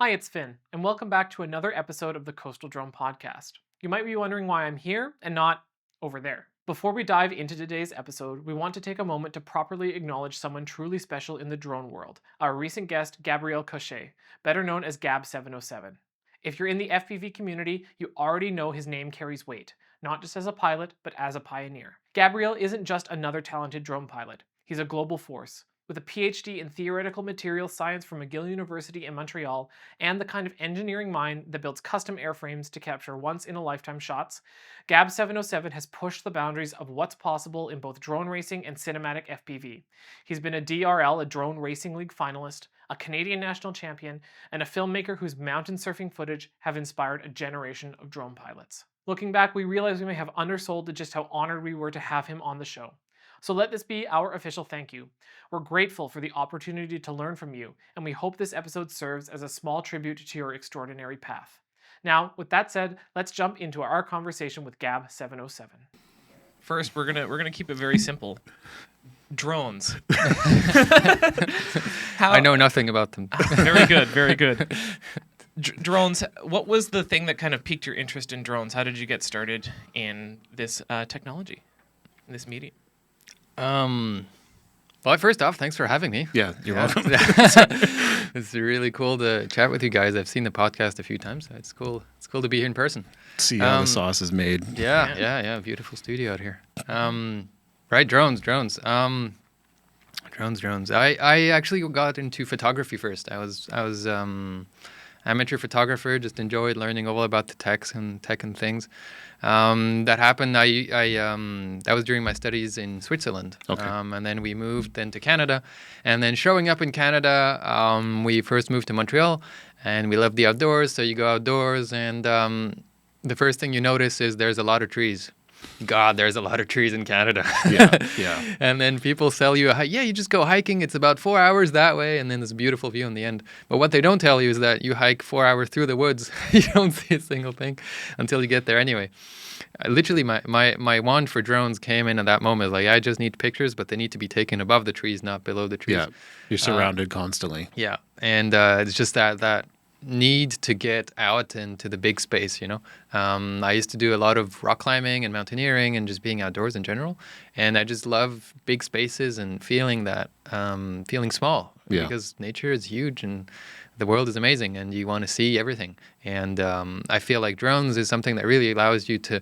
Hi, it's Finn, and welcome back to another episode of the Coastal Drone Podcast. You might be wondering why I'm here and not over there. Before we dive into today's episode, we want to take a moment to properly acknowledge someone truly special in the drone world, our recent guest, Gabriel Kocher, better known as Gab707. If you're in the FPV community, you already know his name carries weight, not just as a pilot, but as a pioneer. Gabriel isn't just another talented drone pilot, he's a global force. With a P.H.D. in theoretical materials science from McGill University in Montreal, and the kind of engineering mind that builds custom airframes to capture once-in-a-lifetime shots, Gab707 has pushed the boundaries of what's possible in both drone racing and cinematic FPV. He's been a DRL, a Drone Racing League finalist, a Canadian national champion, and a filmmaker whose mountain surfing footage have inspired a generation of drone pilots. Looking back, we realize we may have undersold just how honored we were to have him on the show. So let this be our official thank you. We're grateful for the opportunity to learn from you, and we hope this episode serves as a small tribute to your extraordinary path. Now, with that said, let's jump into our conversation with Gab707. First, we're gonna keep it very simple. Drones. I know nothing about them. Very good, very good. Drones, what was the thing that kind of piqued your interest in drones? How did you get started in this technology, in this medium? Well, first off, thanks for having me. Yeah, you're welcome. It's really cool to chat with you guys. I've seen the podcast a few times. It's cool. It's cool to be here in person. See how the sauce is made. Yeah. Beautiful studio out here. Right, drones. Drones. I actually got into photography first. I was amateur photographer. Just enjoyed learning all about the tech and things. That happened. That was during my studies in Switzerland. Okay. And then we moved then to Canada, and then showing up in Canada, we first moved to Montreal, and we loved the outdoors. So you go outdoors, and the first thing you notice is there's a lot of trees. God, there's a lot of trees in Canada. Yeah. And then people sell you, you just go hiking. It's about 4 hours that way, and then there's a beautiful view in the end. But what they don't tell you is that you hike 4 hours through the woods. You don't see a single thing until you get there anyway. Literally, my wand for drones came in at that moment. Like, I just need pictures, but they need to be taken above the trees, not below the trees. Yeah, you're surrounded constantly. Yeah, and it's just that need to get out into the big space, you know. I used to do a lot of rock climbing and mountaineering and just being outdoors in general, and I just love big spaces and feeling that feeling small, because nature is huge and the world is amazing and you want to see everything. And I feel like drones is something that really allows you to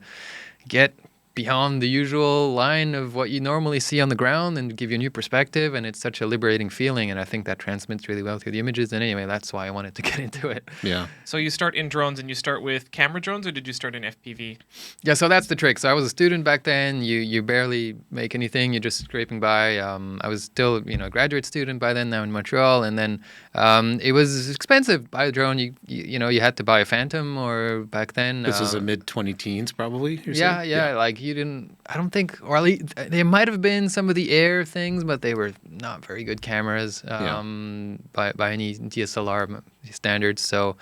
get beyond the usual line of what you normally see on the ground and give you a new perspective, and it's such a liberating feeling, and I think that transmits really well through the images. And anyway, that's why I wanted to get into it. Yeah. So you start in drones, and you start with camera drones, or did you start in FPV? Yeah, so that's the trick. So I was a student back then. You barely make anything. You're just scraping by. I was still, a graduate student by then, now in Montreal, and then it was expensive to buy a drone. You had to buy a Phantom, or back then. This was a mid-20 teens, probably. Yeah. Like I don't think, or at least there might have been some of the Air things, but they were not very good cameras by any DSLR standards. So,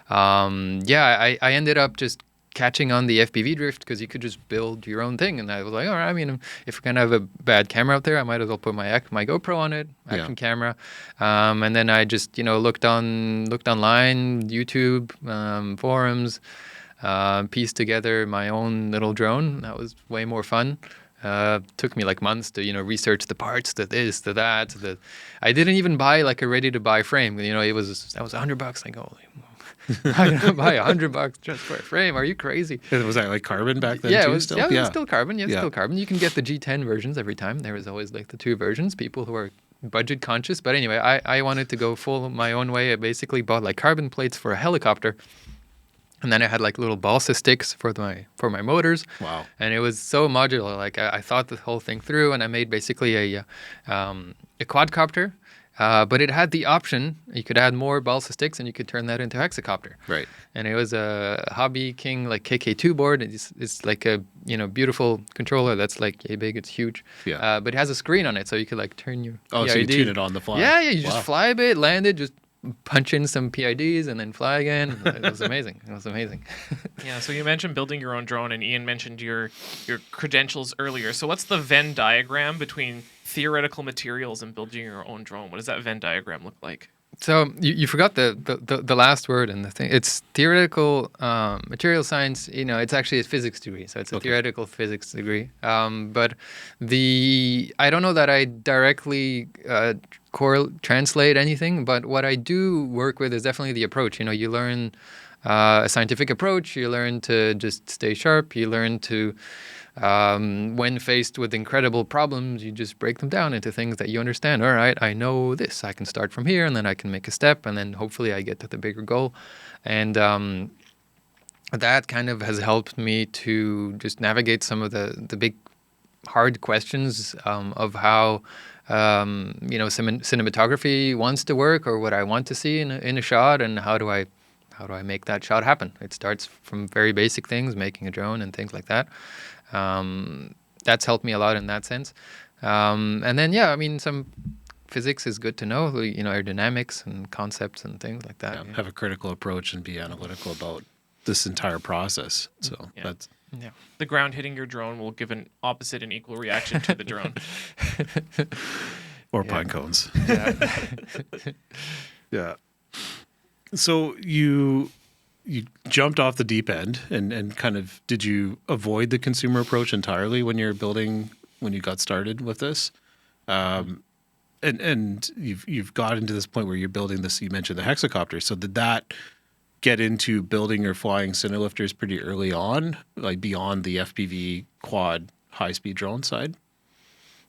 I ended up just catching on the FPV drift because you could just build your own thing. And I was like, all right, if we're going to have a bad camera out there, I might as well put my GoPro on it, action camera. And then I just, looked online, YouTube, forums, pieced together my own little drone. That was way more fun. Took me like months to research the parts, to this, to that. I didn't even buy like a ready to buy frame. That was $100. Like, holy, I'm gonna buy $100 just for a frame? Are you crazy? Was that like carbon back then? Yeah, too, it was still? it was still carbon. Still carbon. You can get the G10 versions every time. There was always like the 2 versions. People who are budget conscious. But anyway, I wanted to go full my own way. I basically bought like carbon plates for a helicopter. And then I had like little balsa sticks for my motors. Wow! And it was so modular. Like I thought the whole thing through, and I made basically a quadcopter. But it had the option, you could add more balsa sticks and you could turn that into a hexacopter. Right. And it was a Hobby King like KK2 board. It's like a beautiful controller that's like yay big, it's huge. Yeah. But it has a screen on it, so you could like turn your PID. So you tune it on the fly. Yeah, you just fly a bit, land it, just punch in some PIDs and then fly again. It was amazing. Yeah, so you mentioned building your own drone, and Ian mentioned your credentials earlier. So what's the Venn diagram between theoretical materials and building your own drone? What does that Venn diagram look like? So you forgot the last word in the thing. It's theoretical material science. It's actually a physics degree, so it's a theoretical physics degree. But I don't know that I directly translate anything. But what I do work with is definitely the approach. You learn a scientific approach. You learn to just stay sharp. You learn to when faced with incredible problems, you just break them down into things that you understand. All right, I know this. I can start from here, and then I can make a step, and then hopefully I get to the bigger goal. And that kind of has helped me to just navigate some of the big, hard questions of how cinematography wants to work, or what I want to see in a shot, and how do I make that shot happen. It starts from very basic things, making a drone and things like that. That's helped me a lot in that sense. And then, some physics is good to know, aerodynamics and concepts and things like that. Have a critical approach and be analytical about this entire process. So that's... Yeah. The ground hitting your drone will give an opposite and equal reaction to the drone. Or pine cones. Yeah. Yeah. So you jumped off the deep end and kind of, did you avoid the consumer approach entirely when you got started with this? And you've got into this point where you're building this, you mentioned the hexacopter. So did that get into building or flying cinelifters pretty early on, like beyond the FPV quad high-speed drone side?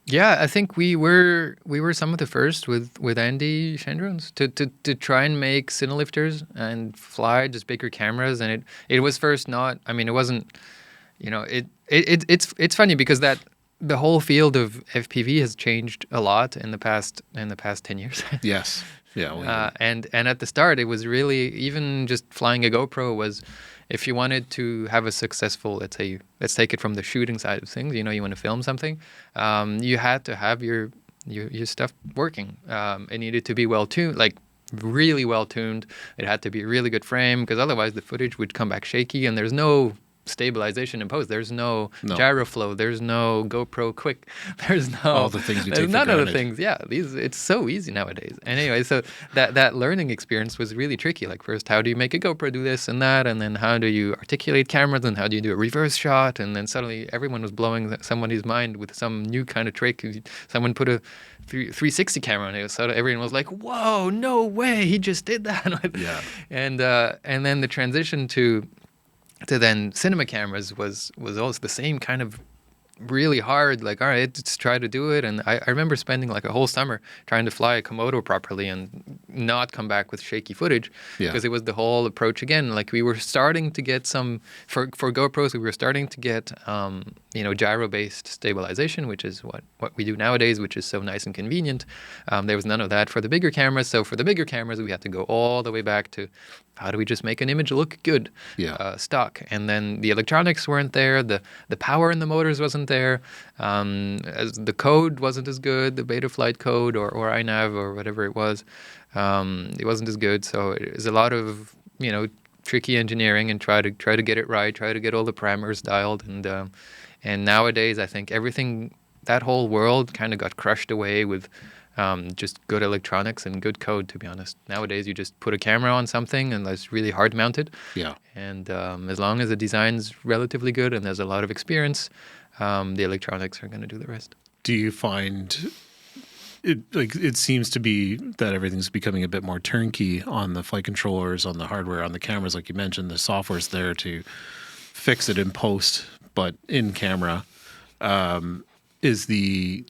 Yeah, I think we were some of the first with Andy Shendrons to try and make cinelifters and fly just bigger cameras, and it was first not. I mean, it wasn't. It's funny because the whole field of FPV has changed a lot in the past 10 years. Yes. Yeah. And at the start, it was really, even just flying a GoPro was, if you wanted to have a successful, let's take it from the shooting side of things, you want to film something, you had to have your stuff working. It needed to be well tuned, like really well tuned. It had to be a really good frame, because otherwise the footage would come back shaky, and there's no stabilization in post. There's no gyro flow. There's no GoPro quick. There's no all the things you take for none granted. of the things. Yeah, it's so easy nowadays. Anyway, so that learning experience was really tricky. Like, first, how do you make a GoPro do this and that, and then how do you articulate cameras, and how do you do a reverse shot, and then suddenly everyone was blowing somebody's mind with some new kind of trick. Someone put a 360 camera on it, so everyone was like, "Whoa, no way, he just did that!" Yeah, and then the transition to then cinema cameras was also the same kind of really hard, like, all right, let's try to do it. And I remember spending like a whole summer trying to fly a Komodo properly and not come back with shaky footage, because it was the whole approach again. Like, we were starting to get some, for GoPros, we were starting to get, gyro-based stabilization, which is what we do nowadays, which is so nice and convenient. There was none of that for the bigger cameras. So for the bigger cameras, we had to go all the way back to, how do we just make an image look good, stock? And then the electronics weren't there. The power in the motors wasn't there. As the code wasn't as good, the Betaflight code or iNav or whatever it was, it wasn't as good. So it was a lot of tricky engineering, and try to get it right, try to get all the parameters dialed. And nowadays, I think everything, that whole world kind of got crushed away with just good electronics and good code, to be honest. Nowadays, you just put a camera on something and it's really hard mounted. Yeah. And as long as the design's relatively good and there's a lot of experience, the electronics are going to do the rest. Do you find it seems to be that everything's becoming a bit more turnkey on the flight controllers, on the hardware, on the cameras, like you mentioned, the software's there to fix it in post, but in camera, is the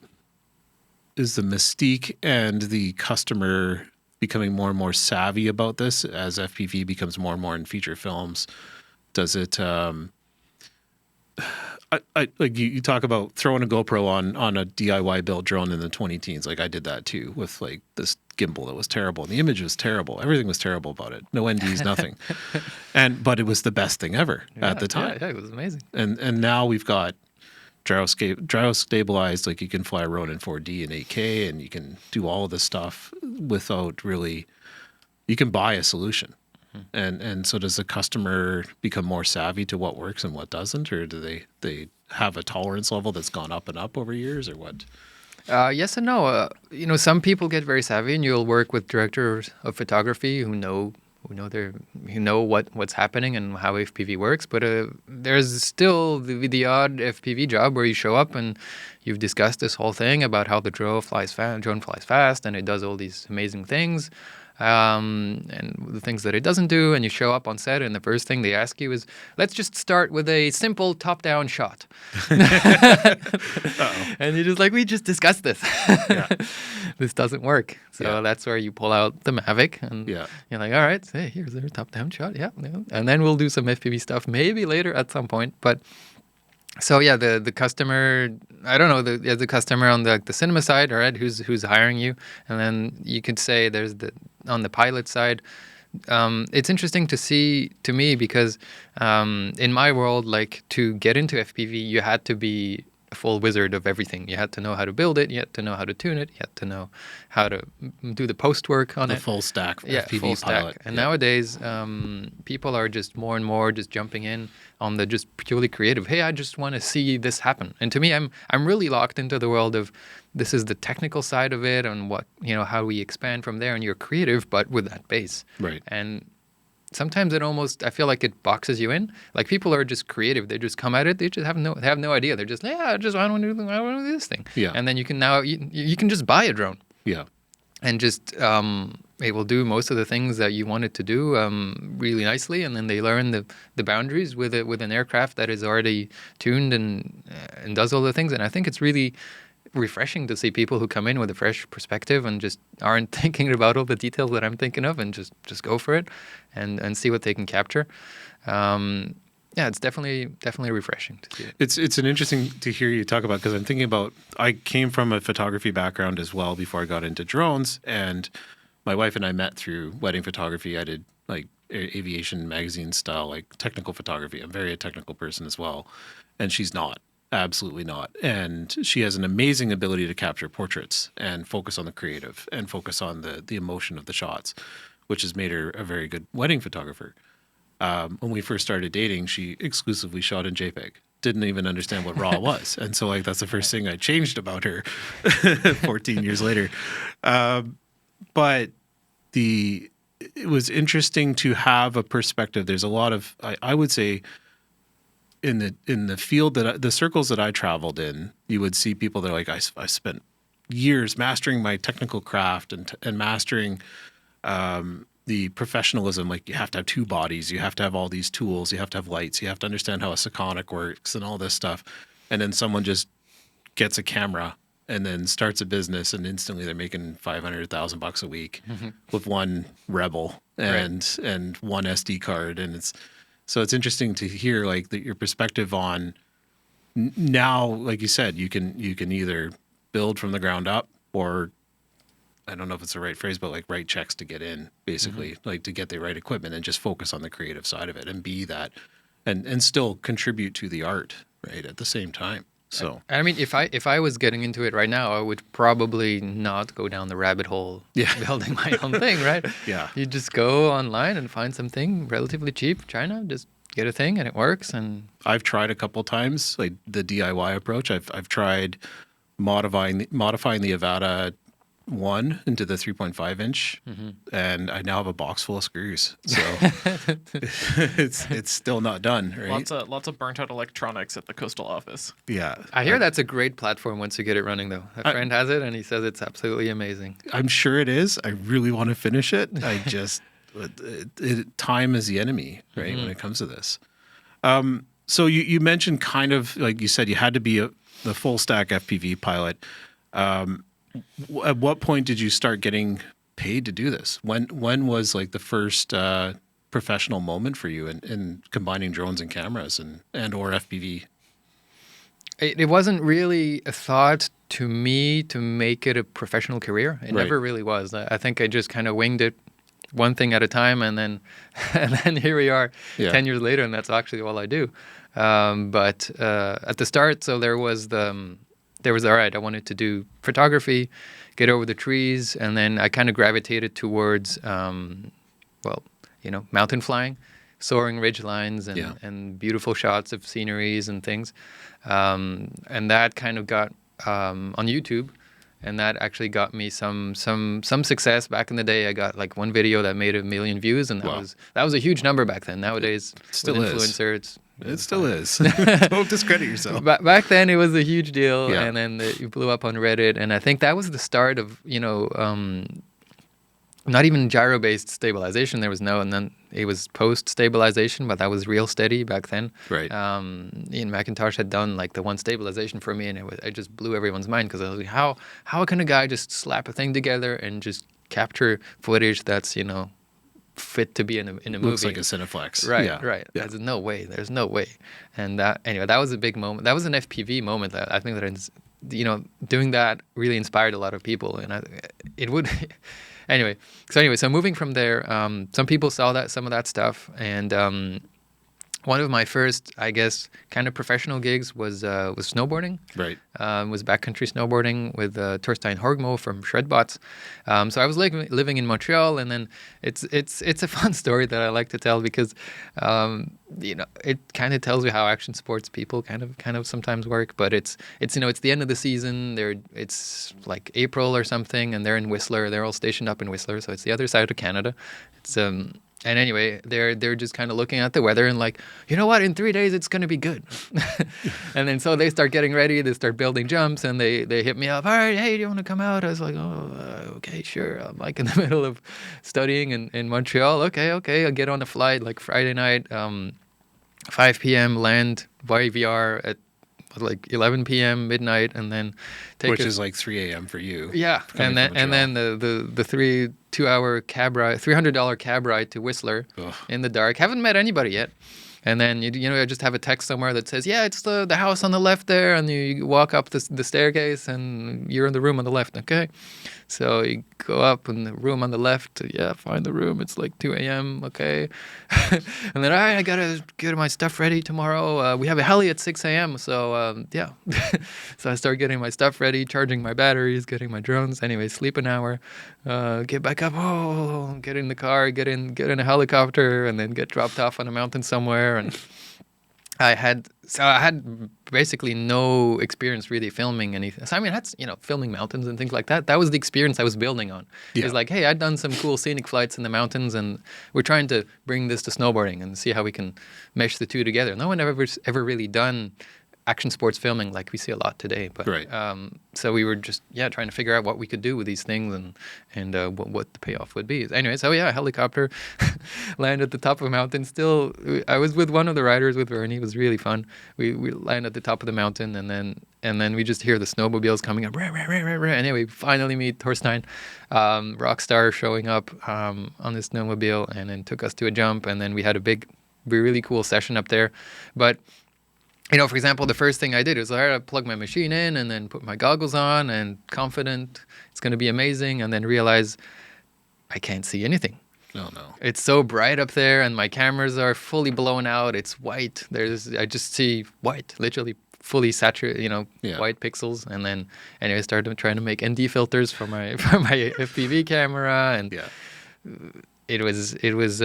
mystique and the customer becoming more and more savvy about this as FPV becomes more and more in feature films? Does it, like you talk about throwing a GoPro on a DIY built drone in the 20 teens. Like, I did that too, with like this gimbal that was terrible, and the image was terrible. Everything was terrible about it. No NDs, nothing. But it was the best thing ever at the time. Yeah, it was amazing. And now we've got gyro stabilized, like you can fly a Ronin 4D in 8K, and you can do all of this stuff without really, you can buy a solution. And so does the customer become more savvy to what works and what doesn't, or do they have a tolerance level that's gone up and up over years, or what? Yes and no. Some people get very savvy, and you'll work with directors of photography who know what's happening and how FPV works. But there's still the odd FPV job where you show up and you've discussed this whole thing about how the drone flies fast and it does all these amazing things. And the things that it doesn't do, and you show up on set, and the first thing they ask you is, let's just start with a simple top-down shot. And you're just like, we just discussed this. Yeah. This doesn't work. So that's where you pull out the Mavic, and you're like, all right, hey, here's our top-down shot. Yeah. And then we'll do some FPV stuff maybe later at some point. But so the customer, I don't know, the customer on the cinema side, all right, who's hiring you, and then you could say there's on the pilot side. It's interesting to me because in my world, like, to get into FPV, you had to be a full wizard of everything. You had to know how to build it. You had to know how to tune it. You had to know how to do the post work on the it. full stack FPV full pilot. stack. And nowadays, people are just more and more just jumping in on the just purely creative. Hey, I just want to see this happen. And to me, I'm really locked into the world of this is the technical side of it and how we expand from there. And you're creative, but with that base. Right. And sometimes I feel like it boxes you in. Like, people are just creative. They just come at it. They just have no idea. They're just, I want to do this thing. Yeah. And then you can just buy a drone. Yeah. And just it will do most of the things that you want it to do really nicely, and then they learn the boundaries with an aircraft that is already tuned and does all the things. And I think it's really refreshing to see people who come in with a fresh perspective and just aren't thinking about all the details that I'm thinking of, and just go for it and see what they can capture. It's definitely refreshing to see it. It's an interesting to hear you talk about, because I'm thinking about, I came from a photography background as well before I got into drones, and my wife and I met through wedding photography. I did like aviation magazine style, like technical photography. I'm very a technical person as well, and she's not. Absolutely not. And she has an amazing ability to capture portraits and focus on the creative and focus on the emotion of the shots, which has made her a very good wedding photographer. When we first started dating, she exclusively shot in JPEG. Didn't even understand what RAW was. And so, like, that's the first thing I changed about her 14 years later. But it was interesting to have a perspective. There's a lot of, I would say, in the field the circles that I traveled in, you would see people that are like, I spent years mastering my technical craft and mastering the professionalism. Like, you have to have two bodies, you have to have all these tools, you have to have lights, you have to understand how a Sekonic works and all this stuff. And then someone just gets a camera and then starts a business, and instantly they're making $500,000 a week with one Rebel and one SD card. And so it's interesting to hear, like, your perspective on now. Like you said, you can either build from the ground up, or, I don't know if it's the right phrase, but like, write checks to get in, basically, like to get the right equipment and just focus on the creative side of it and be that, and still contribute to the art, right, at the same time. So I mean, if I was getting into it right now, I would probably not go down the rabbit hole building my own thing, right? Yeah. You just go online and find something relatively cheap, China, just get a thing and it works. And I've tried a couple times, like the DIY approach. I've tried modifying the Avata 1 into the 3.5 inch, and I now have a box full of screws. So it's still not done, right? Lots of burnt out electronics at the coastal office. Yeah. I hear that's a great platform once you get it running, though. A friend has it, and he says it's absolutely amazing. I'm sure it is. I really want to finish it. I just time is the enemy, right, when it comes to this. So you mentioned, kind of like you said, you had to be the full stack FPV pilot. At what point did you start getting paid to do this? When was like the first professional moment for you in combining drones and cameras and or FPV? It wasn't really a thought to me to make it a professional career. It never really was. I think I just kind of winged it, one thing at a time, and then here we are 10 years later, and that's actually all I do. But at the start, so there was all right, I wanted to do photography, get over the trees, and then I kind of gravitated towards, mountain flying, soaring ridge lines and beautiful shots of sceneries and things. And that kind of got on YouTube. and that actually got me some success back in the day. I got like one video that made 1 million views, and that was a huge number back then. Nowadays, Still with is. influencer, It still is. Don't discredit yourself. Back then, it was a huge deal, Yeah. and then it blew up on Reddit, and I think that was the start of not even gyro-based stabilization. There was no, and then it was post-stabilization, but that was real steady back then. Right. Ian McIntosh had done like the one stabilization for me, and it just blew everyone's mind because I was like, how can a guy just slap a thing together and just capture footage that's fit to be in a movie? Looks like a Cineflex. Right, Yeah. right. Yeah. There's no way. And that was a big moment. That was an FPV moment that I think that doing that really inspired a lot of people, and it would. Anyway, so moving from there, some people saw some of that stuff, and one of my first, I guess, kind of professional gigs was snowboarding. Right. Was backcountry snowboarding with Torstein Horgmo from Shredbots. So I was living in Montreal, and then it's a fun story that I like to tell because it kind of tells you how action sports people kind of sometimes work. But it's the end of the season. It's like April or something, and they're in Whistler. They're all stationed up in Whistler, so it's the other side of Canada. It's And anyway, they're just kind of looking at the weather and like, you know what, in 3 days it's going to be good. And then so they start getting ready, they start building jumps, and they hit me up. All right, hey, do you want to come out? I was like, okay, sure. I'm like in the middle of studying in Montreal. Okay, I'll get on a flight like Friday night, 5 p.m. land via VR at like 11 p.m. midnight, and then Which is like 3 a.m. for you. Yeah, and then the 2-hour cab ride, $300 cab ride to Whistler. Ugh. In the dark. Haven't met anybody yet. And then I just have a text somewhere that says, yeah, it's the house on the left there, and you walk up the staircase, and you're in the room on the left. Okay, so you go up in the room on the left. Yeah, find the room. It's like 2 a.m. Okay, and then I gotta get my stuff ready tomorrow. We have a heli at 6 a.m. So yeah, so I start getting my stuff ready, charging my batteries, getting my drones. Anyway, sleep an hour, get back up. Get in the car, get in a helicopter, and then get dropped off on a mountain somewhere. And I had basically no experience really filming anything. So I mean, that's filming mountains and things like that. That was the experience I was building on. Yeah. It's like, hey, I'd done some cool scenic flights in the mountains, and we're trying to bring this to snowboarding and see how we can mesh the two together. No one ever really done action sports filming like we see a lot today. But Right. So we were just trying to figure out what we could do with these things and what the payoff would be. Anyway, so helicopter, land at the top of a mountain. Still, I was with one of the riders with Vernie. It was really fun. We land at the top of the mountain, and then we just hear the snowmobiles coming up. Anyway, we finally meet Torstein, rock star, showing up on this snowmobile, and then took us to a jump, and then we had a really cool session up there. But for example, the first thing I did was I plug my machine in and then put my goggles on and confident it's going to be amazing, and then realize I can't see anything. Oh, no. It's so bright up there, and my cameras are fully blown out. It's white. I just see white, literally fully saturated, white pixels. And then anyway, I started trying to make ND filters for my FPV camera, and it was It was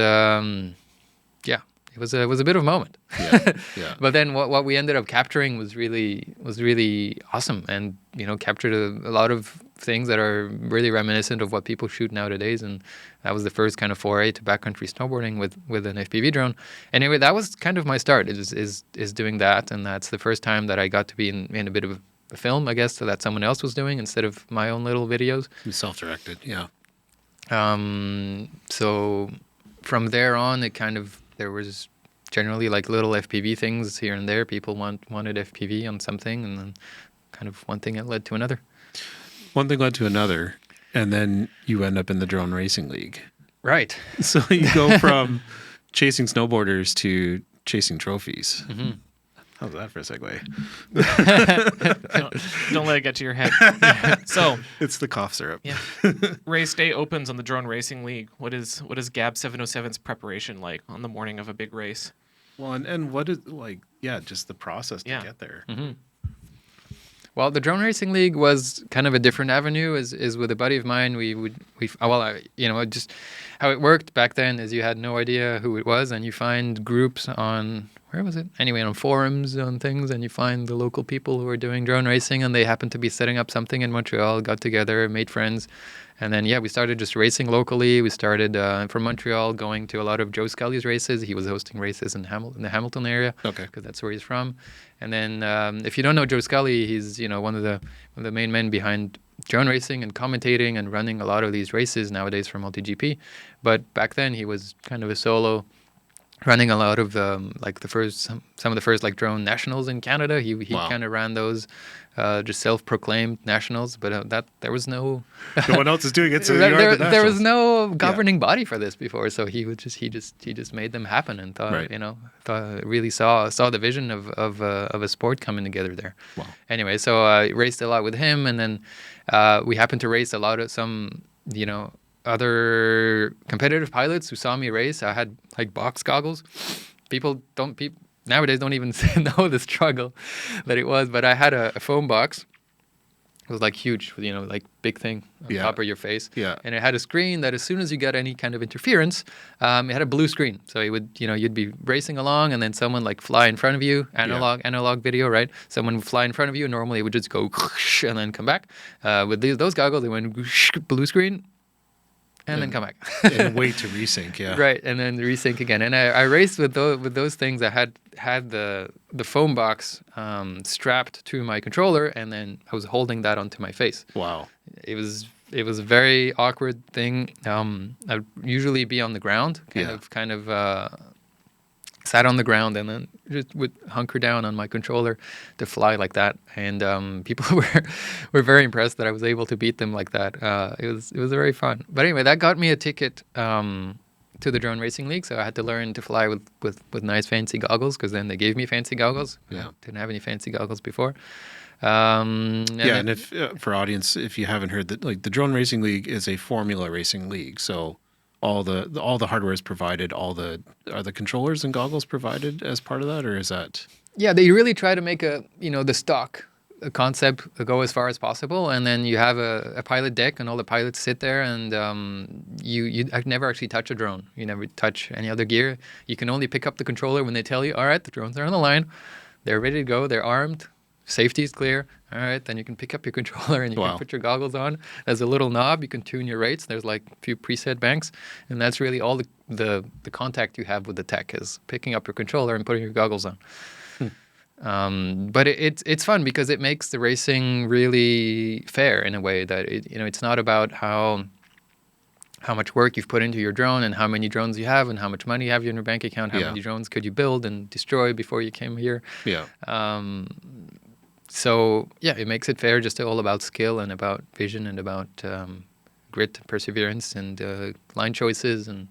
a bit of a moment. Yeah. But then what we ended up capturing was really awesome, and captured a lot of things that are really reminiscent of what people shoot nowadays. And that was the first kind of foray to backcountry snowboarding with an FPV drone. Anyway, that was kind of my start. Is doing that, and that's the first time that I got to be in a bit of a film, I guess, so that someone else was doing instead of my own little videos. Self-directed. Yeah. So from there on, there was generally like little FPV things here and there. People wanted FPV on something, and then kind of one thing led to another. One thing led to another, and then you end up in the drone racing league. Right. So you go from chasing snowboarders to chasing trophies. Mm-hmm. How's that for a segue? Don't let it get to your head. So It's the cough syrup. yeah, race day opens on the Drone Racing League. What is Gab707's preparation like on the morning of a big race? Well, and what is just the process to Yeah. get there. Mm-hmm. Well, the Drone Racing League was kind of a different avenue. Is with a buddy of mine. Just how it worked back then is you had no idea who it was, and you find groups on where was it? Anyway, on forums, on things, and you find the local people who are doing drone racing, and they happen to be setting up something in Montreal, got together, made friends. And then, we started just racing locally. We started from Montreal going to a lot of Joe Scully's races. He was hosting races in the Hamilton area, because that's where he's from. And then if you don't know Joe Scully, he's one of the main men behind drone racing and commentating and running a lot of these races nowadays for MultiGP. But back then he was kind of a solo, running a lot of some of the first like drone nationals in Canada. He Wow. kind of ran those just self-proclaimed nationals, but that there was no No one else is doing it, so there, you are the there was nationals. no governing body for this before, so he just made them happen and thought Right. really saw the vision of a sport coming together there. Wow. Anyway, so I raced a lot with him, and then we happened to race a lot of some other competitive pilots who saw me race. I had like box goggles. People nowadays don't even know the struggle that it was, but I had a foam box. It was like huge, like big thing on top of your face. Yeah. And it had a screen that as soon as you got any kind of interference, it had a blue screen. So it would, you'd be racing along and then someone like fly in front of you, analog video, right? Someone would fly in front of you. Normally it would just go and then come back. With those goggles, it went blue screen and then come back. And wait to resync, yeah. Right, and then resync again. And I raced with those things. I had the foam box strapped to my controller, and then I was holding that onto my face. Wow. It was a very awkward thing. I'd usually be on the ground, kind of sat on the ground, and then just would hunker down on my controller to fly like that. And people were very impressed that I was able to beat them like that. It was very fun. But anyway, that got me a ticket to the Drone Racing League, so I had to learn to fly with nice fancy goggles, because then they gave me fancy goggles. Yeah. Didn't have any fancy goggles before. And if for audience, if you haven't heard that, like the Drone Racing League is a formula racing league, so all the hardware is provided. Are the controllers and goggles provided as part of that, or is that? Yeah, they really try to make the stock concept go as far as possible, and then you have a pilot deck, and all the pilots sit there, and you never actually touch a drone. You never touch any other gear. You can only pick up the controller when they tell you, all right, the drones are on the line, they're ready to go, they're armed, safety is clear. All right, then you can pick up your controller and you can put your goggles on. There's a little knob, you can tune your rates. There's like a few preset banks, and that's really all the contact you have with the tech is picking up your controller and putting your goggles on. But it's fun because it makes the racing really fair in a way that it's not about how much work you've put into your drone and how many drones you have and how much money you have in your bank account, how many drones could you build and destroy before you came here. Yeah. So it makes it fair, just all about skill and about vision and about grit, perseverance, and line choices and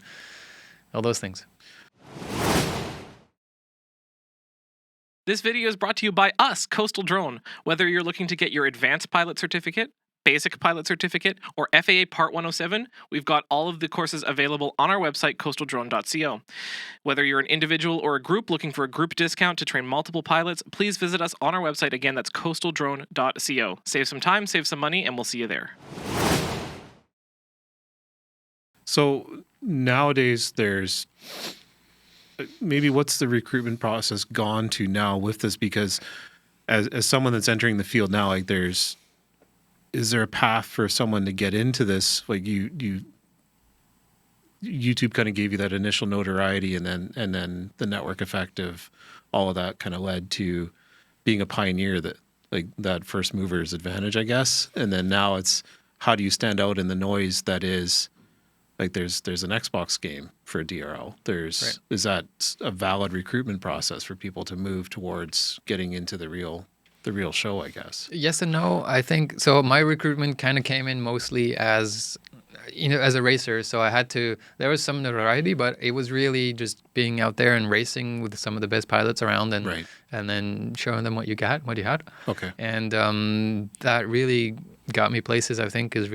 all those things. This video is brought to you by us, Coastal Drone. Whether you're looking to get your advanced pilot certificate, basic pilot certificate, or FAA Part 107, we've got all of the courses available on our website, coastaldrone.co. Whether you're an individual or a group looking for a group discount to train multiple pilots, please visit us on our website. Again, that's coastaldrone.co. Save some time, save some money, and we'll see you there. So nowadays there's maybe what's the recruitment process gone to now with this? Because as someone that's entering the field now, like is there a path for someone to get into this? Like YouTube kind of gave you that initial notoriety, and then the network effect of all of that kind of led to being a pioneer, that first mover's advantage, I guess. And then now it's how do you stand out in the noise that is like there's an Xbox game for a DRL. Is that a valid recruitment process for people to move towards getting into the real show, I guess? Yes and no. I think so. My recruitment kind of came in mostly as a racer. So there was some notoriety, but it was really just being out there and racing with some of the best pilots around, and then showing them what you had. Okay. And that really got me places. I think is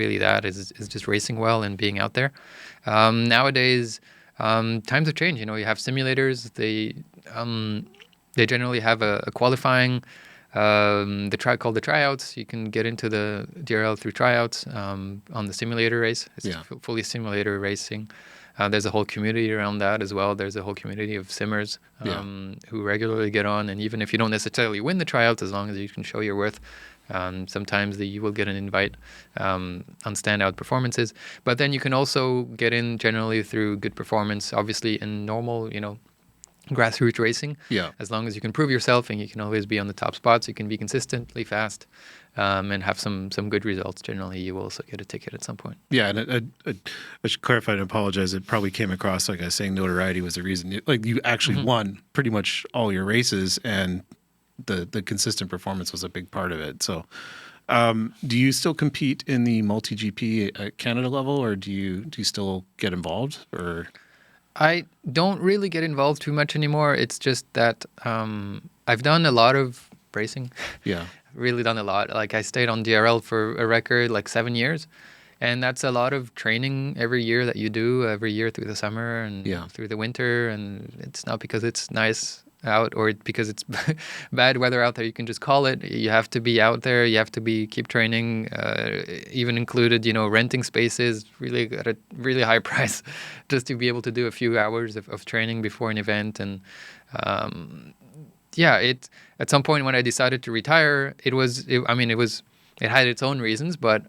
just racing well and being out there. Nowadays, times have changed. You have simulators. They generally have a qualifying. Called the tryouts. You can get into the DRL through tryouts on the simulator race. It's fully simulator racing. There's a whole community around that as well. There's a whole community of simmers who regularly get on, and even if you don't necessarily win the tryouts, as long as you can show your worth, sometimes you will get an invite on standout performances. But then you can also get in generally through good performance, obviously in normal, grassroots racing. Yeah. As long as you can prove yourself and you can always be on the top spots, you can be consistently fast and have some good results. Generally, you will also get a ticket at some point. Yeah, and I should clarify and apologize. It probably came across like I was saying notoriety was the reason. You actually won pretty much all your races, and the consistent performance was a big part of it. So, do you still compete in the MultiGP at Canada level, or do you still get involved? Or I don't really get involved too much anymore. It's just that I've done a lot of racing. Yeah. Really done a lot. Like I stayed on DRL for a record 7 years. And that's a lot of training every year that you do, every year through the summer and through the winter. And it's not because it's nice out or because it's bad weather out there. You can just call it. You have to be out there. You have to keep training, even included, renting spaces really at a really high price just to be able to do a few hours of training before an event. And at some point when I decided to retire, it had its own reasons, but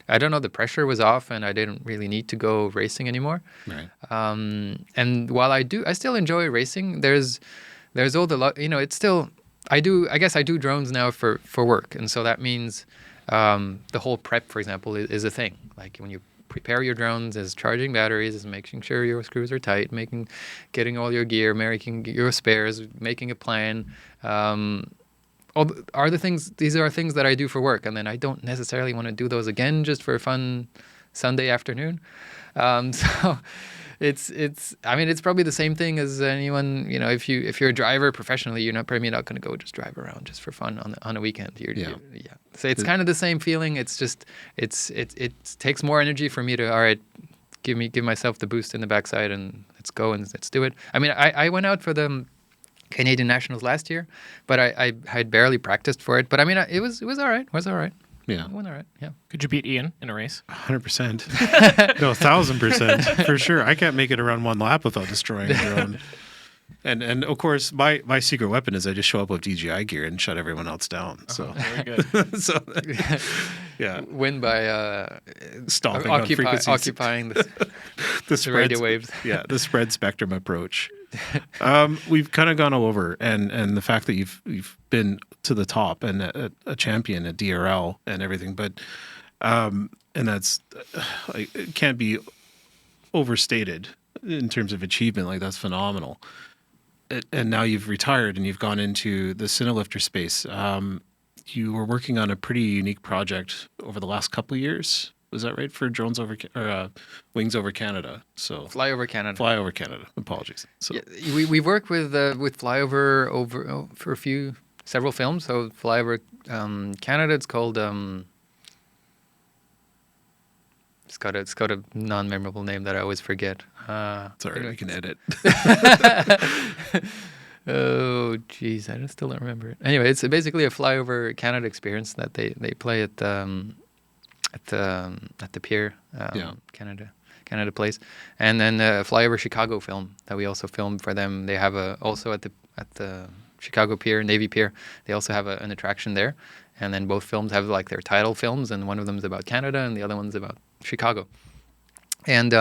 I don't know, the pressure was off and I didn't really need to go racing anymore. Right. And while I still enjoy racing. There's all the, it's still, I guess I do drones now for work. And so that means the whole prep, for example, is a thing. Like when you prepare your drones, is charging batteries, is making sure your screws are tight, getting all your gear, making your spares, making a plan. These are things that I do for work, and then I don't necessarily want to do those again just for a fun Sunday afternoon. So it's probably the same thing as anyone, if you're a driver professionally, you're probably not going to go just drive around just for fun on a weekend. So it's kind of the same feeling. It's just it takes more energy for me to, all right, give myself the boost in the backside and let's go and let's do it. I mean, I went out for the Canadian Nationals last year, but I had barely practiced for it. But I mean, it was all right. Yeah. It went all right. Yeah. Could you beat Ian in a race? 100%. No, 1,000% for sure. I can't make it around one lap without destroying a drone. And of course, my secret weapon is I just show up with DJI gear and shut everyone else down. So very good. So yeah, Win by stomping on frequencies, occupying the radio waves. Yeah, the spread spectrum approach. We've kind of gone all over, and the fact that you've been to the top and a champion at DRL and everything, but and that's it can't be overstated in terms of achievement. Like that's phenomenal. And now you've retired and you've gone into the Cinelifter space. You were working on a pretty unique project over the last couple of years. Was that right, for Wings Over Canada? So FlyOver Canada. FlyOver Canada. Apologies. So we've worked with FlyOver over for several films. So FlyOver Canada, it's called. It's got a non-memorable name that I always forget. Sorry, anyway. We can edit. Oh, geez, I still don't remember it. Anyway, it's basically a FlyOver Canada experience that they play at the pier, Canada Place, and then a FlyOver Chicago film that we also filmed for them. They have also at the Chicago Pier, Navy Pier. They also have an attraction there, and then both films have like their title films, and one of them is about Canada, and the other one's about Chicago. And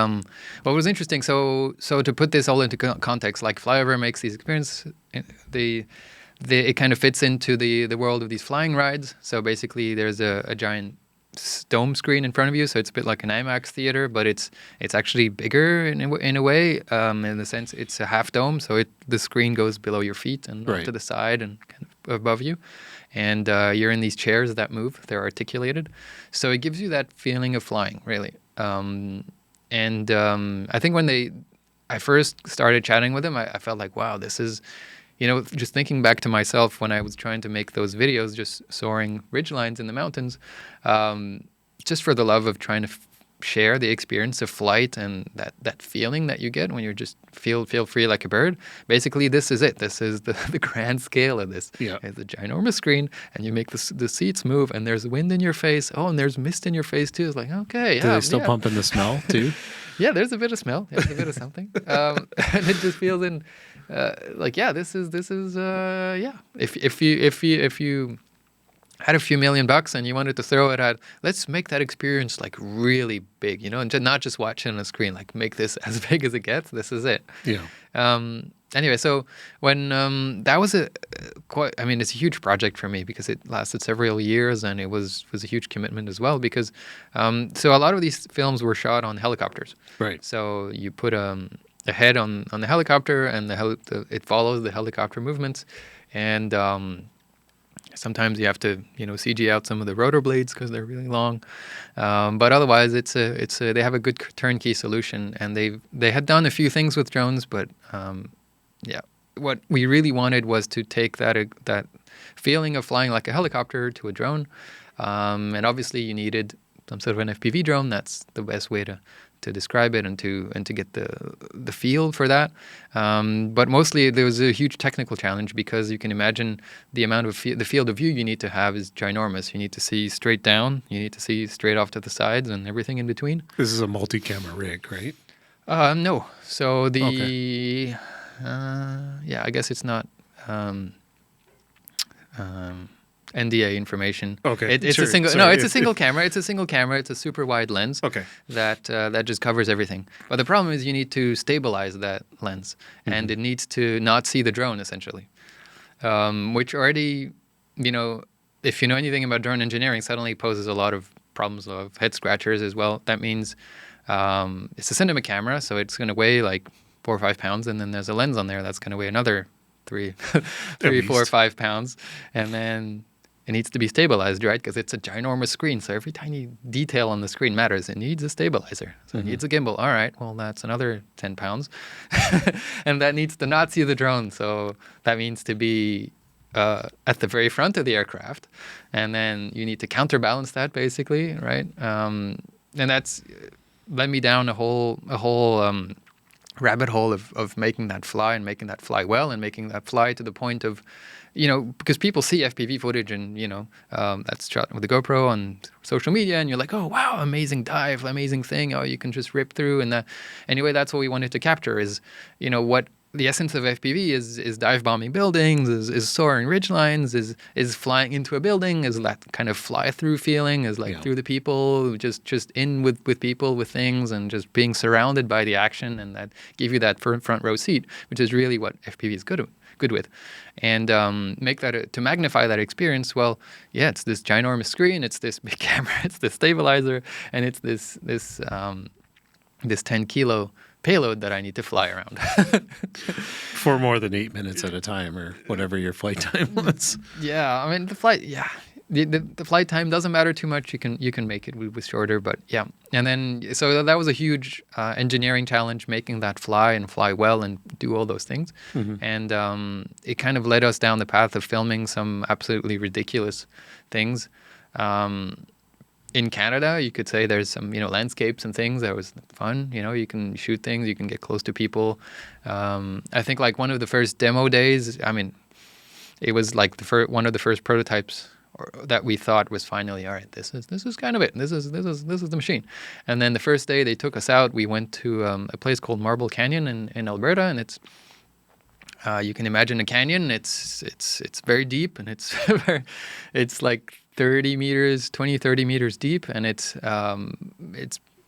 what was interesting, so to put this all into context, like FlyOver makes these experiences, it kind of fits into the world of these flying rides. So basically, there's a giant dome screen in front of you, so it's a bit like an IMAX theater, but it's actually bigger in a way. In the sense, it's a half dome, so the screen goes below your feet and off to the side and kind of above you. And you're in these chairs that move; they're articulated, so it gives you that feeling of flying, really. And I think when I first started chatting with them, I felt like, wow, this is, just thinking back to myself when I was trying to make those videos, just soaring ridgelines in the mountains, just for the love of trying to share the experience of flight and that feeling that you get when you just feel free like a bird. Basically, this is it. This is the grand scale of this. Yeah. It's a ginormous screen, and you make the seats move, and there's wind in your face. Oh, and there's mist in your face too. It's like, okay. Do they still pump in the smell too? Yeah, there's a bit of smell. Yeah, there's a bit of something. And it just feels in, like, yeah, this is yeah. If you had a few $1,000,000 and you wanted to throw it at, let's make that experience like really big, and not just watch it on a screen, like make this as big as it gets. This is it. Yeah. Anyway, so when that was I mean, it's a huge project for me because it lasted several years and it was a huge commitment as well because, so a lot of these films were shot on helicopters. Right. So you put a head on the helicopter and it follows the helicopter movements, and sometimes you have to, CG out some of the rotor blades because they're really long, but otherwise they have a good turnkey solution, and they had done a few things with drones, but yeah, what we really wanted was to take that feeling of flying like a helicopter to a drone, and obviously you needed some sort of an FPV drone. That's the best way to describe it and to get the feel for that. But mostly there was a huge technical challenge because you can imagine the amount of the field of view you need to have is ginormous. You need to see straight down, you need to see straight off to the sides and everything in between. This is a multi-camera rig, right? No. So Okay. yeah, I guess it's not NDA information. Okay, It's sure. a single. Sorry, No, it's a if- single camera. It's a single camera. It's a super wide lens. Okay. That just covers everything. But the problem is you need to stabilize that lens, and it needs to not see the drone essentially, which already, if you know anything about drone engineering, suddenly poses a lot of problems of head scratchers as well. That means it's a cinema camera, so it's going to weigh like 4 or 5 pounds, and then there's a lens on there that's going to weigh another 3, 4, 5 pounds, and then it needs to be stabilized, right? Because it's a ginormous screen, so every tiny detail on the screen matters. It needs a stabilizer, so it needs a gimbal. All right, well, that's another 10 pounds, and that needs to not see the drone, so that means to be at the very front of the aircraft, and then you need to counterbalance that, basically, right? And that's led me down a whole rabbit hole of making that fly and making that fly well and making that fly to the point of, because people see FPV footage and, that's shot with the GoPro on social media, and you're like, oh, wow, amazing dive, amazing thing. Oh, you can just rip through. And that, anyway, that's what we wanted to capture is, what the essence of FPV is dive bombing buildings, is soaring ridgelines, is flying into a building, is that kind of fly through feeling, is like through the people, just in with people, with things, and just being surrounded by the action, and that give you that front row seat, which is really what FPV is good with. And make that to magnify that experience. Well, yeah, it's this ginormous screen, it's this big camera, it's this stabilizer, and it's this 10-kilo payload that I need to fly around. For more than 8 minutes at a time, or whatever your flight time was. Yeah, I mean the flight. Yeah, the flight time doesn't matter too much. You can make it with shorter, but yeah. And then so that was a huge engineering challenge, making that fly and fly well and do all those things. And it kind of led us down the path of filming some absolutely ridiculous things. In Canada, you could say there's some, landscapes and things that was fun. You can shoot things, you can get close to people. I think like one of the first demo days, I mean, it was like one of the first prototypes that we thought was finally, all right, this is kind of it. This is the machine. And then the first day they took us out, we went to a place called Marble Canyon in Alberta, and it's you can imagine a canyon. It's very deep, and it's like 30 meters deep, and it's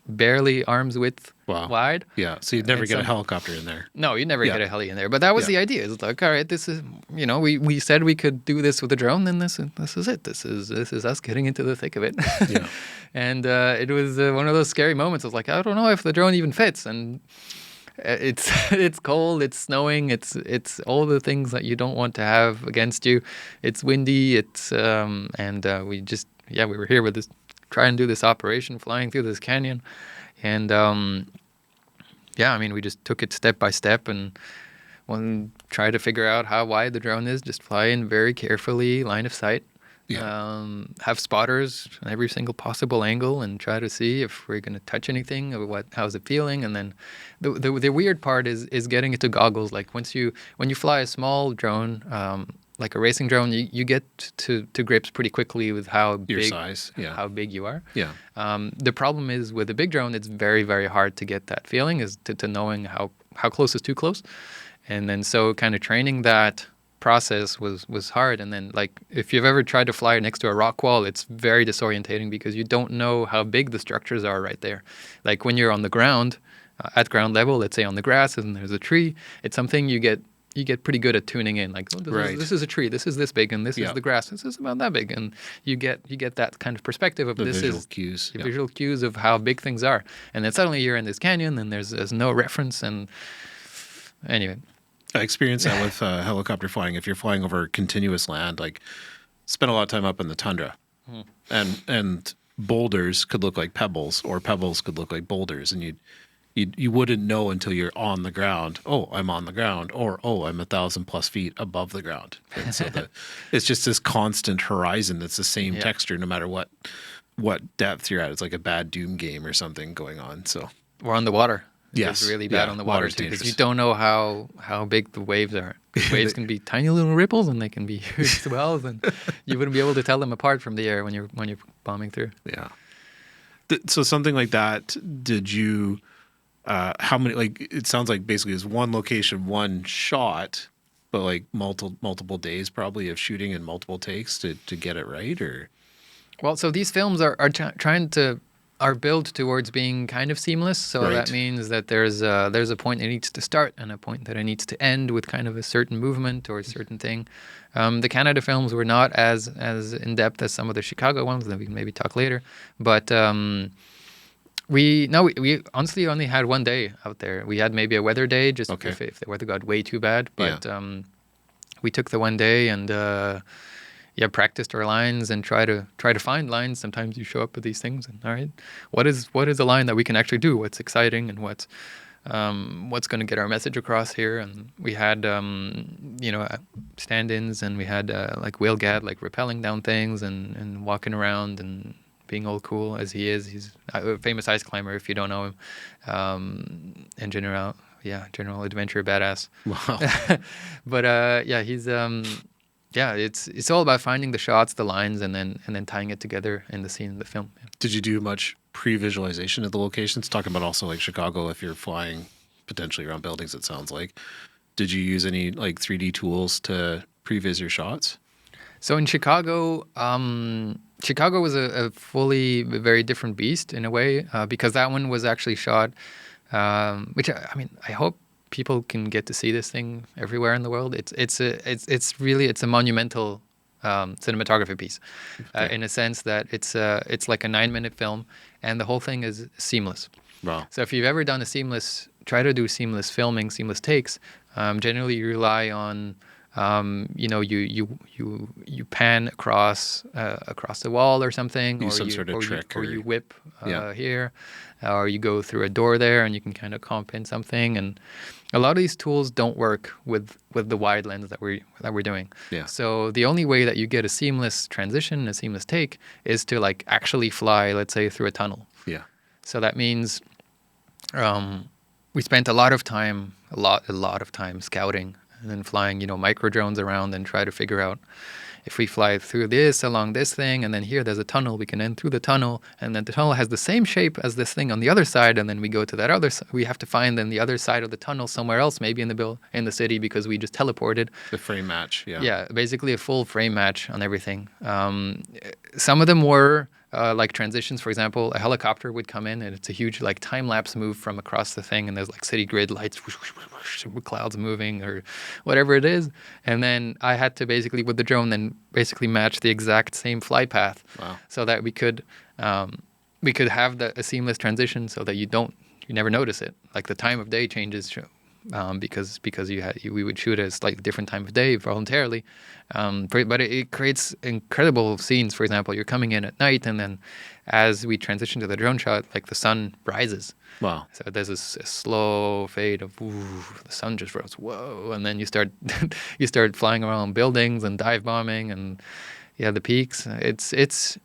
barely arm's width wide. Yeah, so you'd never get a helicopter in there. No, you'd never get a heli in there. But that was the idea. It's like, all right, this is, we said we could do this with a drone, then this is it. This is us getting into the thick of it. Yeah. And it was one of those scary moments. I was like, I don't know if the drone even fits. And it's cold, it's snowing, it's all the things that you don't want to have against you. It's windy, and we were here with this, try and do this operation, flying through this canyon, and I mean, we just took it step by step, and try to figure out how wide the drone is, just fly in very carefully, line of sight. Have spotters on every single possible angle and try to see if we're going to touch anything or how's it feeling. And then the weird part is getting it to goggles. Like when you fly a small drone, like a racing drone, you get to grips pretty quickly with how Your big size, yeah. how big you are. Yeah. The problem is with a big drone, it's very, very hard to get that feeling, is to knowing how close is too close. And then so kind of training that process was hard. And then like if you've ever tried to fly next to a rock wall, it's very disorientating because you don't know how big the structures are right there. Like when you're on the ground, at ground level, let's say on the grass and there's a tree, it's something you get pretty good at tuning in. Like, oh, this is a tree, this is this big, and this is the grass, this is about that big, and you get that kind of perspective of The this visual is cues. the visual cues of how big things are. And then suddenly you're in this canyon, and there's no reference. And anyway, I experienced that with helicopter flying. If you're flying over continuous land, like spend a lot of time up in the tundra, and boulders could look like pebbles, or pebbles could look like boulders, and you wouldn't know until you're on the ground. Oh, I'm on the ground, or oh, I'm 1,000+ feet above the ground. And so it's just this constant horizon. It's the same texture no matter what depth you're at. It's like a bad Doom game or something going on. So we're on the water. Yes, It's really bad on the water water's too, because dangerous. you don't know how big the waves are. The waves can be tiny little ripples, and they can be huge swells, and you wouldn't be able to tell them apart from the air when you're bombing through. Yeah. So something like that, did you, how many, like, it sounds like basically it's one location, one shot, but like multiple days probably of shooting and multiple takes to get it right, or? Well, so these films are built towards being kind of seamless. So that means that there's a point that needs to start and a point that it needs to end with kind of a certain movement or a certain thing. The Canada films were not as in depth as some of the Chicago ones that we can maybe talk later, but we honestly only had one day out there. We had maybe a weather day, just if the weather got way too bad. But we took the one day and practiced our lines and try to find lines. Sometimes you show up with these things and all right, what is a line that we can actually do? What's exciting and what's going to get our message across here? And we had stand-ins, and we had like Will Gadd like rappelling down things and walking around and being all cool as he is. He's a famous ice climber if you don't know him, and general adventure badass. Wow. But he's it's all about finding the shots, the lines, and then tying it together in the scene in the film. Yeah. Did you do much pre-visualization of the locations? Talking about also like Chicago, if you're flying potentially around buildings, it sounds like. Did you use any like 3D tools to previs your shots? So in Chicago, Chicago was a very different beast in a way, because that one was actually shot, which I hope people can get to see this thing everywhere in the world. It's a monumental cinematography piece, in a sense that it's like a 9-minute film, and the whole thing is seamless. Wow. So if you've ever done try to do seamless filming, seamless takes, generally you rely on you pan across the wall or something, Use some sort of trick, or you whip here, or you go through a door there and you can kind of comp in something. And a lot of these tools don't work with the wide lens that we're doing. Yeah. So the only way that you get a seamless transition, a seamless take, is to like actually fly, let's say, through a tunnel. Yeah. So that means we spent a lot of time scouting and then flying, micro drones around and try to figure out if we fly through this, along this thing, and then here there's a tunnel, we can end through the tunnel, and then the tunnel has the same shape as this thing on the other side, and then we go to that other side. We have to find then the other side of the tunnel somewhere else, maybe in the city, because we just teleported. The frame match, yeah. Yeah, basically a full frame match on everything. Some of them were like transitions. For example, a helicopter would come in, and it's a huge like time-lapse move from across the thing, and there's like city grid lights, whoosh, whoosh, whoosh, with clouds moving or whatever it is. And then I had to basically, with the drone, then basically match the exact same flight path. Wow. So that we could have a seamless transition, so that you never notice it. Like the time of day changes, because we would shoot at a slightly different time of day voluntarily, but it creates incredible scenes. For example, you're coming in at night, and then as we transition to the drone shot, like the sun rises. Wow. So there's a slow fade of the sun just rose, whoa, and then you start flying around buildings and dive bombing and the peaks. It's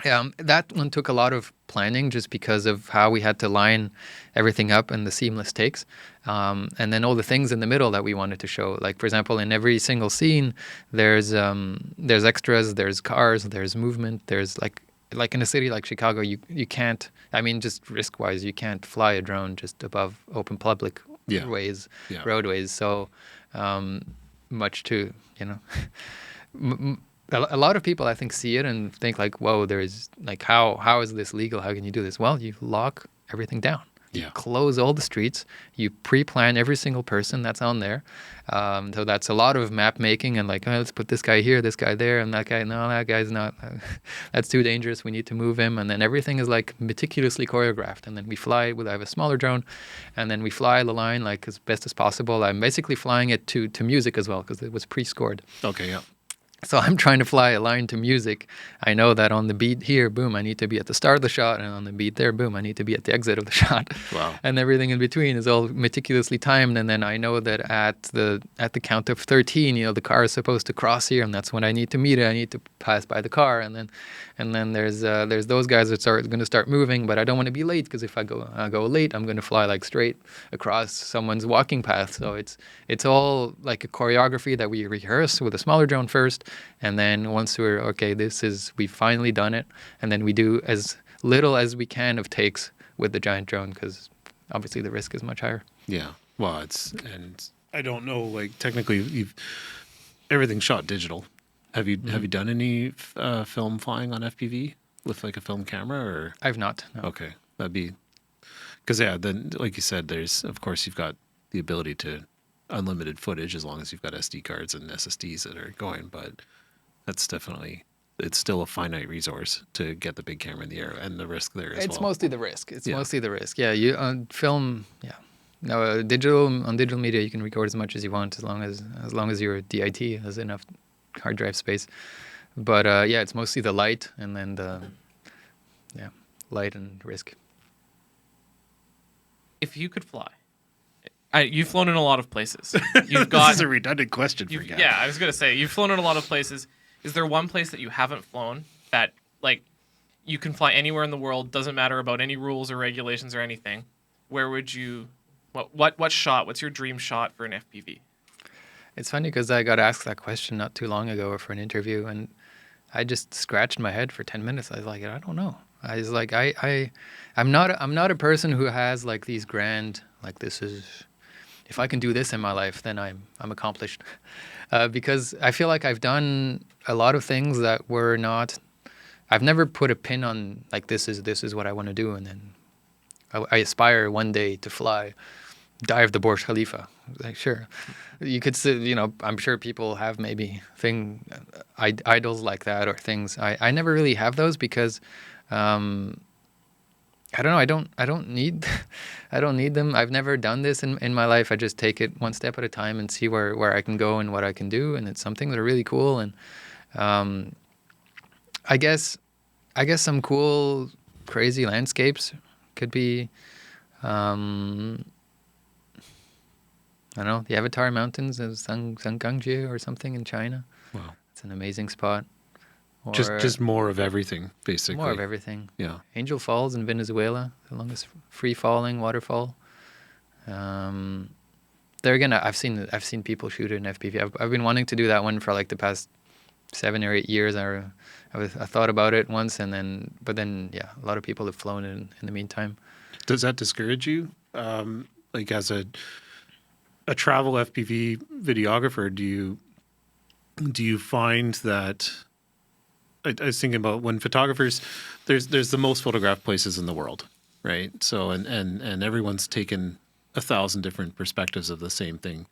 That one took a lot of planning just because of how we had to line everything up and the seamless takes. And then all the things in the middle that we wanted to show. Like, for example, in every single scene, there's extras, there's cars, there's movement, there's like in a city like Chicago, you can't, I mean, just risk-wise, you can't fly a drone just above open public Yeah. ways, Yeah. roadways. So much to, a lot of people I think see it and think like, whoa, there's like, how is this legal? How can you do this? Well, you lock everything down. You Yeah. close all the streets. You pre-plan every single person that's on there. So that's a lot of map making and like, oh, let's put this guy here, this guy there, and that guy. No, that guy's not. That's too dangerous. We need to move him. And then everything is like meticulously choreographed. And then we fly with, I have a smaller drone, and then we fly the line like as best as possible. I'm basically flying it to music as well because it was pre-scored. Okay. Yeah. So I'm trying to fly a line to music. I know that on the beat here, boom, I need to be at the start of the shot, and on the beat there, boom, I need to be at the exit of the shot. Wow. And everything in between is all meticulously timed. And then I know that at the count of 13, the car is supposed to cross here, and that's when I need to meet it. I need to pass by the car, and then there's those guys that are going to start moving, but I don't want to be late because if I go late, I'm going to fly like straight across someone's walking path. So it's all like a choreography that we rehearse with a smaller drone first. And then once we're okay, we've finally done it. And then we do as little as we can of takes with the giant drone because obviously the risk is much higher. Yeah. Well, and I don't know, like technically everything's shot digital. Have you done any film flying on FPV with like a film camera or? I've not. No. Okay. That'd be, because then like you said, of course you've got the ability to unlimited footage as long as you've got SD cards and SSDs that are going, but that's definitely, it's still a finite resource to get the big camera in the air and the risk there as well. It's mostly the risk. It's Yeah. mostly the risk. Yeah, you on film. Yeah, no, on digital media you can record as much as you want as long as your DIT has enough hard drive space. But yeah, it's mostly the light and then light and risk. If you could fly, you've flown in a lot of places. You've got This is a redundant question for you. yeah, I was gonna say you've flown in a lot of places. Is there one place that you haven't flown that like you can fly anywhere in the world, doesn't matter about any rules or regulations or anything? Where would you? What shot? What's your dream shot for an FPV? It's funny because I got asked that question not too long ago for an interview, and I just scratched my head for 10 minutes. I was like, I don't know. I was like, I'm not a person who has like these grand, like this is, if I can do this in my life, then I'm accomplished. Because I feel like I've done a lot of things that were not, I've never put a pin on like this is what I want to do, and then I aspire one day to dive the Burj Khalifa. Like, sure, you could say, I'm sure people have maybe idols like that or things. I never really have those because I don't know. I don't need them. I've never done this in my life. I just take it one step at a time and see where I can go and what I can do. And it's something that are really cool. And I guess some cool, crazy landscapes could be, I don't know, the Avatar Mountains of Sangangji or something in China. Wow. It's an amazing spot. Or Just more of everything, basically. more of everything. Yeah. Angel Falls in Venezuela, the longest free-falling waterfall. There again, I've seen people shoot it in FPV. I've been wanting to do that one for like the past 7 or 8 years. I thought about it once, but then yeah, a lot of people have flown it in the meantime. Does that discourage you? Like as a travel FPV videographer, do you find that? I was thinking about when photographers, there's the most photographed places in the world, right? So and everyone's taken 1,000 different perspectives of the same thing.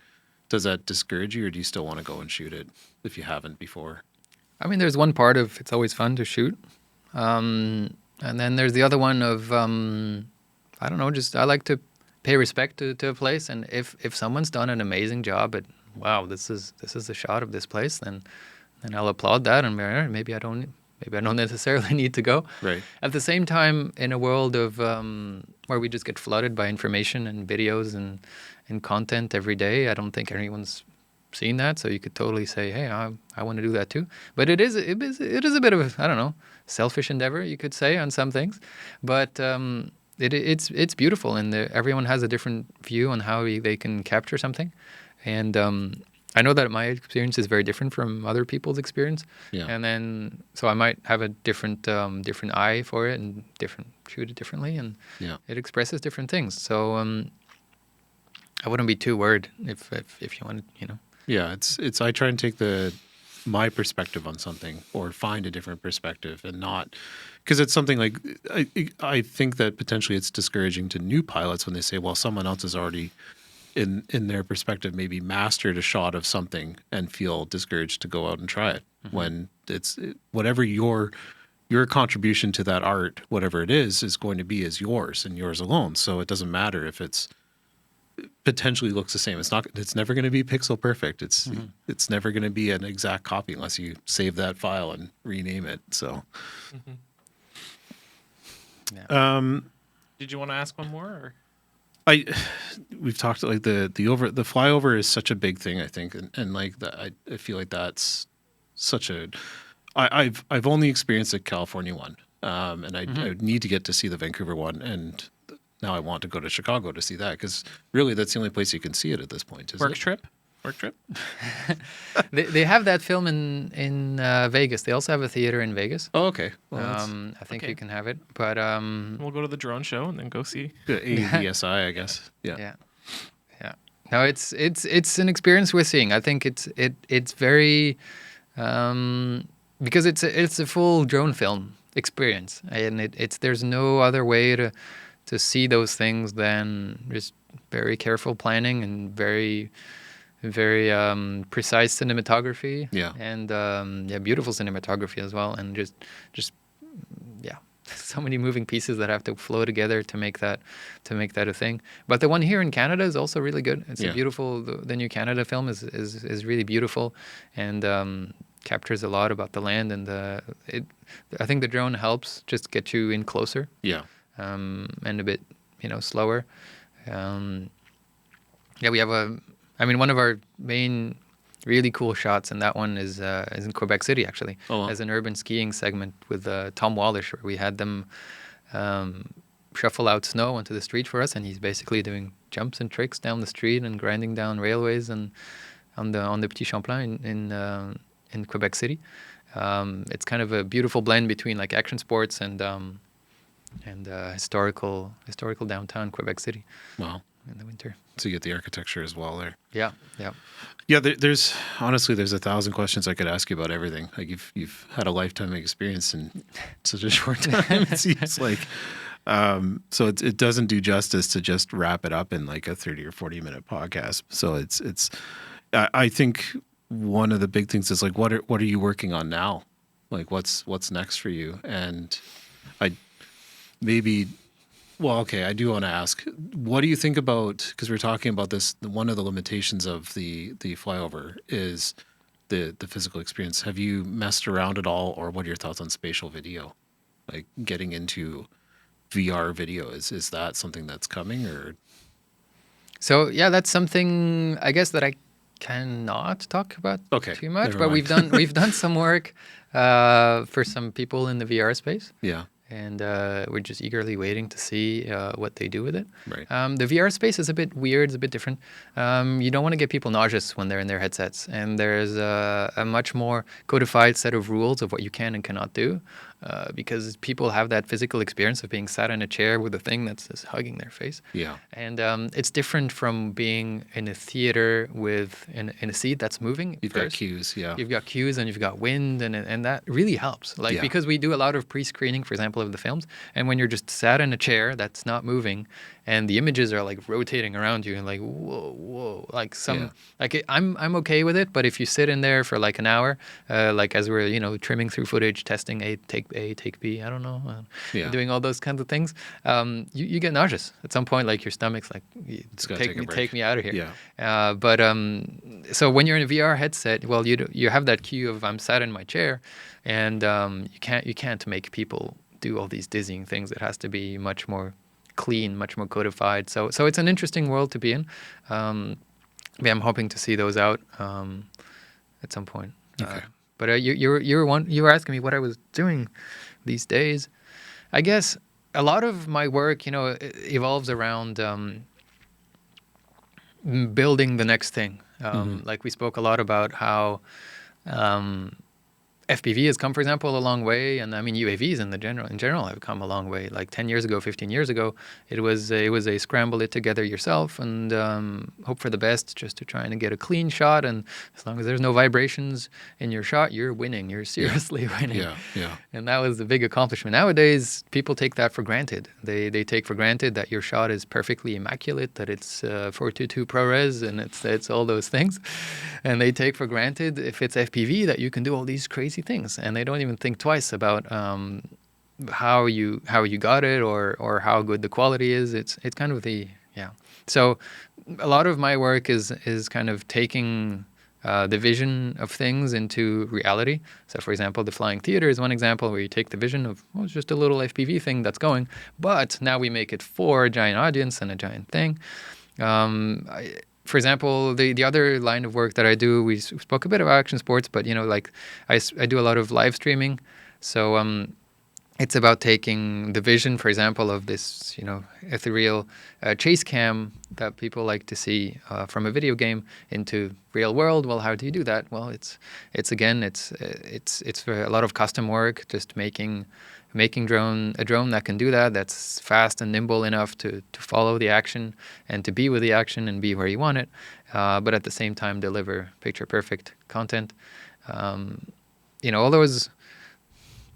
Does that discourage you, or do you still want to go and shoot it if you haven't before? I mean, there's one part of it's always fun to shoot, and then there's the other one of I don't know, just I like to pay respect to a place, and if someone's done an amazing job at wow, this is the shot of this place, then I'll applaud that, and maybe I don't necessarily need to go. Right. At the same time, in a world of where we just get flooded by information and videos and content every day, I don't think anyone's seen that, so you could totally say, hey, I want to do that too. But it is a bit of a, I don't know, selfish endeavor, you could say, on some things. But it's beautiful, and everyone has a different view on how they can capture something. And I know that my experience is very different from other people's experience. Yeah. And then, so I might have a different eye for it and shoot it differently, and it expresses different things. So I wouldn't be too worried if you wanted, Yeah, it's I try and take my perspective on something, or find a different perspective, and not, because it's something like, I think that potentially it's discouraging to new pilots when they say, well, someone else has already in their perspective maybe mastered a shot of something and feel discouraged to go out and try it, when it's whatever your contribution to that art, whatever it is going to be, is yours and yours alone. So it doesn't matter if it's potentially looks the same. It's never going to be pixel perfect. It's never going to be an exact copy unless you save that file and rename it. So Did you want to ask one more? Or? We've talked like the flyover is such a big thing, I think, and like that, I feel like that's such a I've only experienced the California one, and I need to get to see the Vancouver one, and now I want to go to Chicago to see that, because really that's the only place you can see it at this point. Work trip. They have that film in Vegas. They also have a theater in Vegas. Oh, okay. Well, I think you can have it, but we'll go to the drone show and then go see ADSI, I guess. Yeah. No, it's an experience we're seeing. I think it's very because it's a full drone film experience, and there's no other way to see those things than just very careful planning and very precise cinematography. Yeah. And beautiful cinematography as well, and just so many moving pieces that have to flow together to make that a thing. But the one here in Canada is also really good. It's a beautiful, the new Canada film is really beautiful, and captures a lot about the land, and I think the drone helps just get you in closer. Yeah. And a bit, slower. We have one of our main really cool shots, and that one is in Quebec City, actually, as an urban skiing segment with Tom Wallish, where we had them shuffle out snow onto the street for us, and he's basically doing jumps and tricks down the street and grinding down railways and on the Petit Champlain in Quebec City. It's kind of a beautiful blend between like action sports and historical downtown Quebec City. Wow. In the winter. So you get the architecture as well there. Yeah. There's 1,000 questions I could ask you about everything. Like you've had a lifetime experience in such a short time. It seems like, so it doesn't do justice to just wrap it up in like a 30 or 40-minute podcast. So it's I think one of the big things is like, what are you working on now? Like what's next for you? And I do want to ask, what do you think about, because we're talking about this, one of the limitations of the flyover is the physical experience. Have you messed around at all, or what are your thoughts on spatial video? Like getting into VR video, is that something that's coming, or? So yeah, that's something I guess that I cannot talk about too much, but we've done some work for some people in the VR space. Yeah. And we're just eagerly waiting to see what they do with it. Right. The VR space is a bit weird. It's a bit different. You don't want to get people nauseous when they're in their headsets. And there's a much more codified set of rules of what you can and cannot do, because people have that physical experience of being sat in a chair with a thing that's just hugging their face. Yeah. And it's different from being in a theater in a seat that's moving. You've got cues, yeah. You've got cues and you've got wind, and that really helps. Because we do a lot of pre-screening, for example, of the films, and when you're just sat in a chair that's not moving, and the images are like rotating around you, and like whoa, like I'm okay with it. But if you sit in there for like an hour, like as we're trimming through footage, testing take B, I don't know, doing all those kinds of things, you get nauseous at some point. Like your stomach's like, take me out of here. Yeah. But so when you're in a VR headset, well, you have that cue of I'm sat in my chair, and you can't make people do all these dizzying things. It has to be much more clean, much more codified. So it's an interesting world to be in. yeah, I'm hoping to see those out at some point. Okay. But you were asking me what I was doing these days. I guess a lot of my work, evolves around building the next thing. Like we spoke a lot about how FPV has come, for example, a long way, and I mean UAVs in general have come a long way. Like 10 years ago, 15 years ago, it was a scramble it together yourself and hope for the best, just to try and get a clean shot. And as long as there's no vibrations in your shot, you're winning. You're seriously winning. Yeah. And that was the big accomplishment. Nowadays, people take that for granted. They take for granted that your shot is perfectly immaculate, that it's 422 ProRes, and it's all those things. And they take for granted, if it's FPV, that you can do all these crazy things, and they don't even think twice about how you got it or how good the quality is. It's kind of So a lot of my work is kind of taking the vision of things into reality. So, for example, the flying theater is one example where you take the vision of, it's just a little FPV thing that's going, but now we make it for a giant audience and a giant thing. For example, the other line of work that I do, we spoke a bit about action sports, but like I do a lot of live streaming. So it's about taking the vision, for example, of this ethereal chase cam that people like to see from a video game into real world. Well, how do you do that? Well, it's for a lot of custom work, just making a drone that can do that, that's fast and nimble enough to follow the action and to be with the action and be where you want it, but at the same time deliver picture perfect content. All those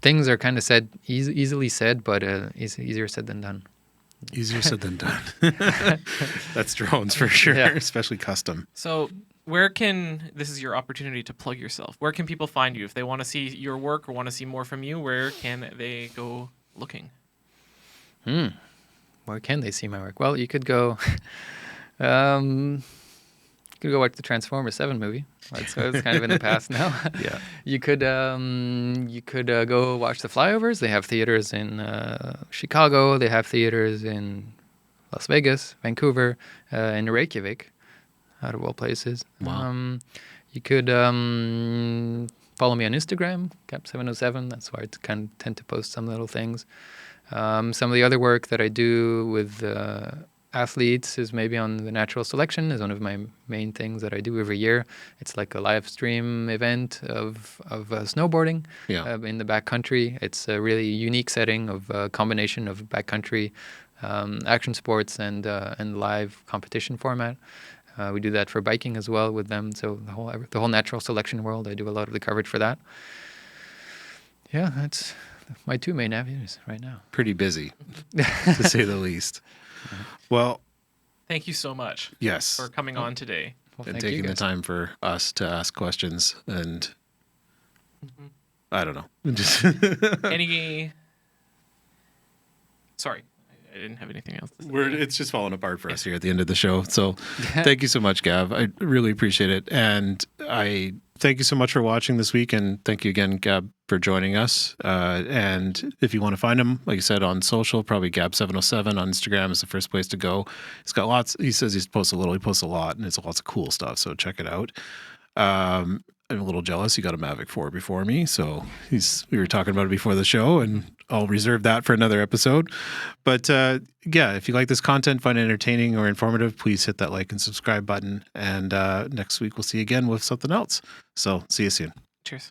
things are kind of easily said, but easier said than done. Easier said than done. That's drones for sure, especially custom. So this is your opportunity to plug yourself. Where can people find you? If they want to see your work or want to see more from you, where can they go looking? Where can they see my work? Well, you could go watch the Transformers 7 movie. So it's kind of in the past now. Yeah. You could go watch the FlyOvers. They have theaters in Chicago. They have theaters in Las Vegas, Vancouver, and Reykjavik, out of all places. Wow. You could follow me on Instagram, Gab707. That's where I kind of tend to post some little things. Some of the other work that I do with athletes is maybe on the natural selection, is one of my main things that I do every year. It's like a live stream event of snowboarding in the backcountry. It's a really unique setting of a combination of backcountry action sports and live competition format. We do that for biking as well with them. So the whole natural selection world, I do a lot of the coverage for that. Yeah, that's my two main avenues right now. Pretty busy, to say the least. Well, thank you so much. Yes. For coming on today. Well, and taking the time for us to ask questions and I don't know. Just Sorry, I didn't have anything else to say. It's just falling apart for us here at the end of the show. So thank you so much, Gav. I really appreciate it. And I thank you so much for watching this week. And thank you again, Gab, for joining us. And if you want to find him, like I said, on social, probably Gab707 on Instagram is the first place to go. He's got lots. He says he posts a lot, and it's lots of cool stuff. So check it out. I'm a little jealous. He got a Mavic 4 before me, so we were talking about it before the show, and I'll reserve that for another episode. But if you like this content, find it entertaining or informative, please hit that like and subscribe button. And next week we'll see you again with something else. So see you soon. Cheers.